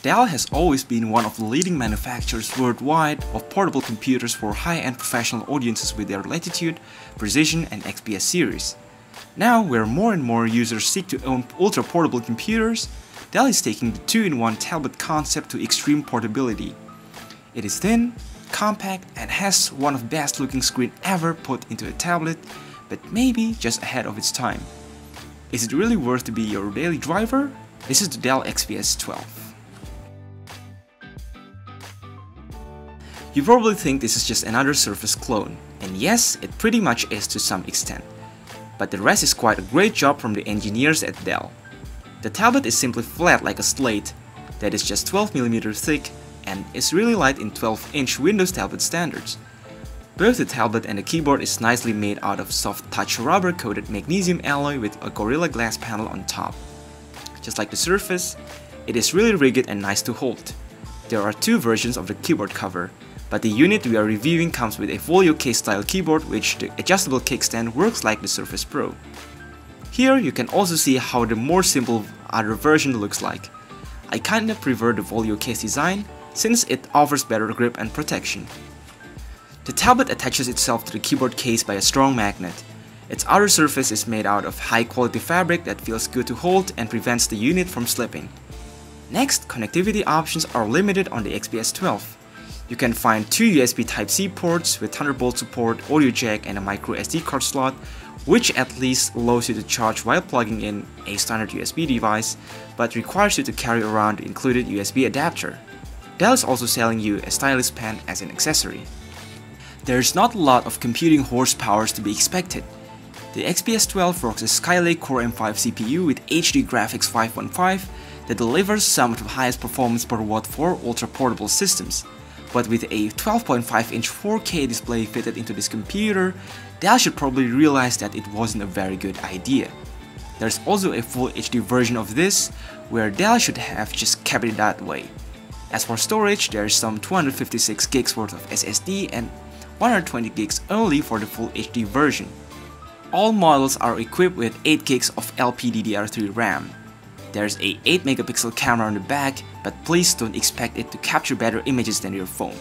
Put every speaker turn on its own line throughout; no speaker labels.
Dell has always been one of the leading manufacturers worldwide of portable computers for high-end professional audiences with their Latitude, Precision, and XPS series. Now, where more and more users seek to own ultra-portable computers, Dell is taking the 2-in-1 tablet concept to extreme portability. It is thin, compact, and has one of the best looking screens ever put into a tablet, but maybe just ahead of its time. Is it really worth to be your daily driver? This is the Dell XPS 12. You probably think this is just another Surface clone, and yes, it pretty much is to some extent. But the rest is quite a great job from the engineers at Dell. The tablet is simply flat like a slate that is just 12mm thick and is really light in 12-inch Windows tablet standards. Both the tablet and the keyboard is nicely made out of soft touch rubber coated magnesium alloy with a Gorilla Glass panel on top. Just like the Surface, it is really rugged and nice to hold. There are two versions of the keyboard cover, but the unit we are reviewing comes with a folio case style keyboard, which the adjustable kickstand works like the Surface Pro. Here you can also see how the more simple other version looks like. I kinda prefer the folio case design since it offers better grip and protection. The tablet attaches itself to the keyboard case by a strong magnet. Its outer surface is made out of high quality fabric that feels good to hold and prevents the unit from slipping. Next, connectivity options are limited on the XPS 12. You can find two USB Type-C ports with Thunderbolt support, audio jack, and a micro SD card slot, which at least allows you to charge while plugging in a standard USB device, but requires you to carry around the included USB adapter. Dell is also selling you a stylus pen as an accessory. There's not a lot of computing horsepower to be expected. The XPS 12 rocks a Skylake Core M5 CPU with HD Graphics 515 that delivers some of the highest performance per watt for ultra-portable systems. But with a 12.5-inch 4K display fitted into this computer, Dell should probably realize that it wasn't a very good idea. There's also a full HD version of this, where Dell should have just kept it that way. As for storage, there's some 256 gigs worth of SSD and 120 gigs only for the full HD version. All models are equipped with 8 gigs of LPDDR3 RAM. There's a 8 megapixel camera on the back, but please don't expect it to capture better images than your phone.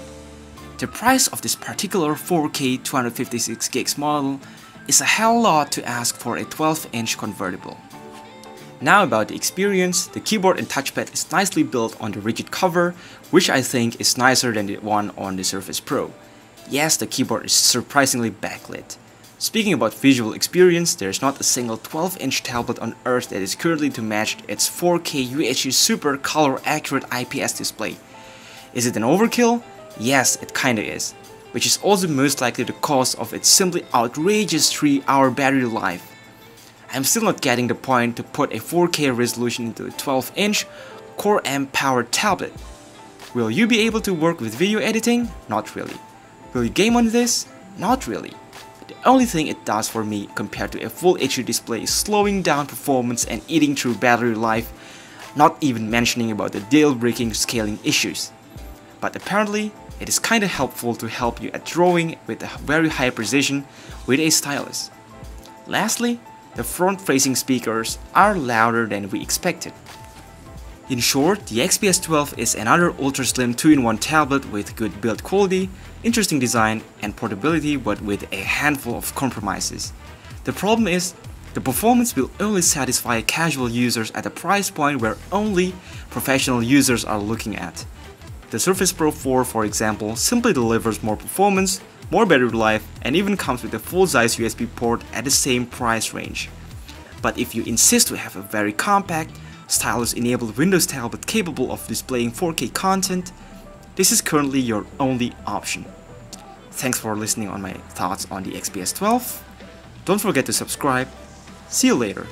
The price of this particular 4K 256 gigs model is a hell lot to ask for a 12-inch convertible. Now about the experience, the keyboard and touchpad is nicely built on the rigid cover, which I think is nicer than the one on the Surface Pro. Yes, the keyboard is surprisingly backlit. Speaking about visual experience, there is not a single 12-inch tablet on earth that is currently to match its 4K UHD Super color accurate IPS display. Is it an overkill? Yes, it kinda is, which is also most likely the cause of its simply outrageous 3-hour battery life. I'm still not getting the point to put a 4K resolution into a 12-inch Core M powered tablet. Will you be able to work with video editing? Not really. Will you game on this? Not really. The only thing it does for me compared to a full HD display is slowing down performance and eating through battery life, not even mentioning about the deal-breaking scaling issues. But apparently, it is kinda helpful to help you at drawing with a very high precision with a stylus. Lastly, the front-facing speakers are louder than we expected. In short, the XPS 12 is another ultra-slim 2-in-1 tablet with good build quality, interesting design, and portability, but with a handful of compromises. The problem is, the performance will only satisfy casual users at a price point where only professional users are looking at. The Surface Pro 4, for example, simply delivers more performance, more battery life, and even comes with a full-size USB port at the same price range. But if you insist to have a very compact, stylus-enabled Windows tablet capable of displaying 4K content, this is currently your only option. Thanks for listening on my thoughts on the XPS 12. Don't forget to subscribe. See you later.